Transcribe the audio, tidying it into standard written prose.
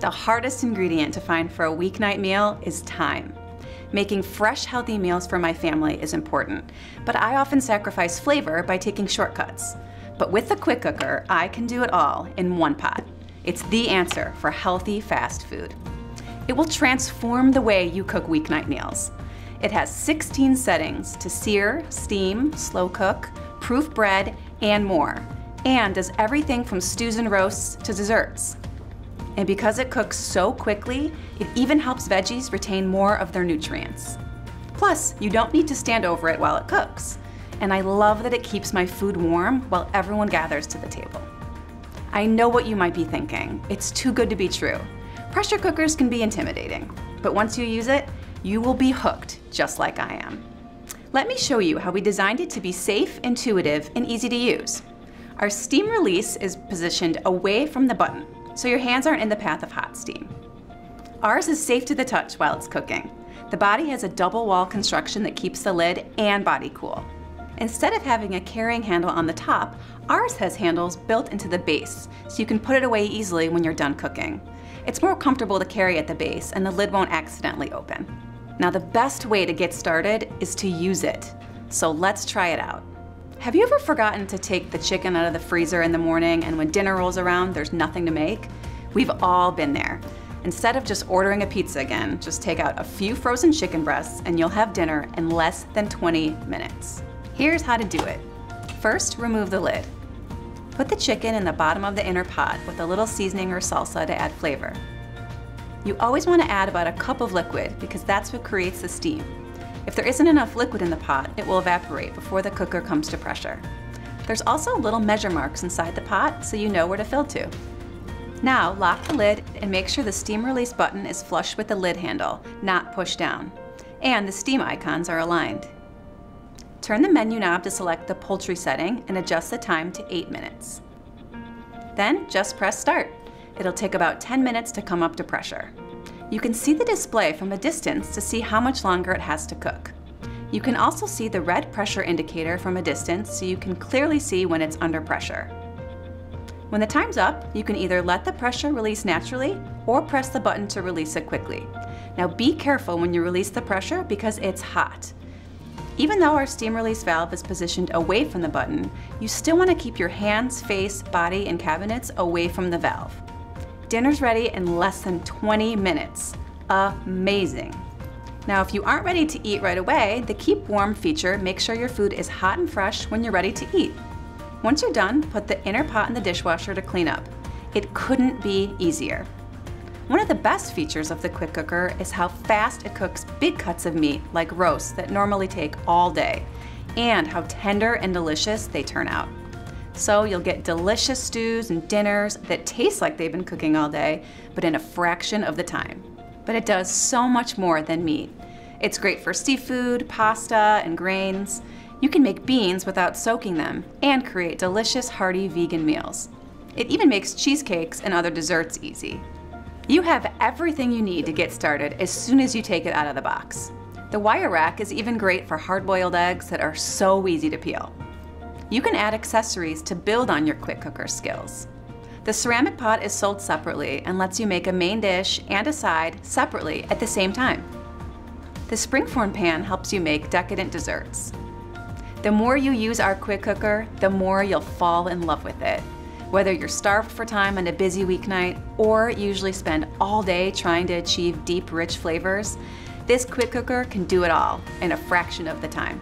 The hardest ingredient to find for a weeknight meal is time. Making fresh, healthy meals for my family is important, but I often sacrifice flavor by taking shortcuts. But with the quick cooker, I can do it all in one pot. It's the answer for healthy, fast food. It will transform the way you cook weeknight meals. It has 16 settings to sear, steam, slow cook, proof bread, and more, and does everything from stews and roasts to desserts. And because it cooks so quickly, it even helps veggies retain more of their nutrients. Plus, you don't need to stand over it while it cooks. And I love that it keeps my food warm while everyone gathers to the table. I know what you might be thinking. It's too good to be true. Pressure cookers can be intimidating, but once you use it, you will be hooked, just like I am. Let me show you how we designed it to be safe, intuitive, and easy to use. Our steam release is positioned away from the button, so your hands aren't in the path of hot steam. Ours is safe to the touch while it's cooking. The body has a double wall construction that keeps the lid and body cool. Instead of having a carrying handle on the top, ours has handles built into the base, so you can put it away easily when you're done cooking. It's more comfortable to carry at the base, and the lid won't accidentally open. Now, the best way to get started is to use it. So let's try it out. Have you ever forgotten to take the chicken out of the freezer in the morning, and when dinner rolls around, there's nothing to make? We've all been there. Instead of just ordering a pizza again, just take out a few frozen chicken breasts and you'll have dinner in less than 20 minutes. Here's how to do it. First, remove the lid. Put the chicken in the bottom of the inner pot with a little seasoning or salsa to add flavor. You always want to add about a cup of liquid because that's what creates the steam. If there isn't enough liquid in the pot, it will evaporate before the cooker comes to pressure. There's also little measure marks inside the pot so you know where to fill to. Now lock the lid and make sure the steam release button is flush with the lid handle, not pushed down. And the steam icons are aligned. Turn the menu knob to select the poultry setting and adjust the time to 8 minutes. Then just press start. It'll take about 10 minutes to come up to pressure. You can see the display from a distance to see how much longer it has to cook. You can also see the red pressure indicator from a distance so you can clearly see when it's under pressure. When the time's up, you can either let the pressure release naturally or press the button to release it quickly. Now be careful when you release the pressure because it's hot. Even though our steam release valve is positioned away from the button, you still want to keep your hands, face, body, and cabinets away from the valve. Dinner's ready in less than 20 minutes. Amazing. Now, if you aren't ready to eat right away, the Keep Warm feature makes sure your food is hot and fresh when you're ready to eat. Once you're done, put the inner pot in the dishwasher to clean up. It couldn't be easier. One of the best features of the quick cooker is how fast it cooks big cuts of meat, like roasts that normally take all day, and how tender and delicious they turn out. So you'll get delicious stews and dinners that taste like they've been cooking all day, but in a fraction of the time. But it does so much more than meat. It's great for seafood, pasta, and grains. You can make beans without soaking them and create delicious, hearty vegan meals. It even makes cheesecakes and other desserts easy. You have everything you need to get started as soon as you take it out of the box. The wire rack is even great for hard-boiled eggs that are so easy to peel. You can add accessories to build on your quick cooker skills. The ceramic pot is sold separately and lets you make a main dish and a side separately at the same time. The springform pan helps you make decadent desserts. The more you use our quick cooker, the more you'll fall in love with it. Whether you're starved for time on a busy weeknight or usually spend all day trying to achieve deep, rich flavors, this quick cooker can do it all in a fraction of the time.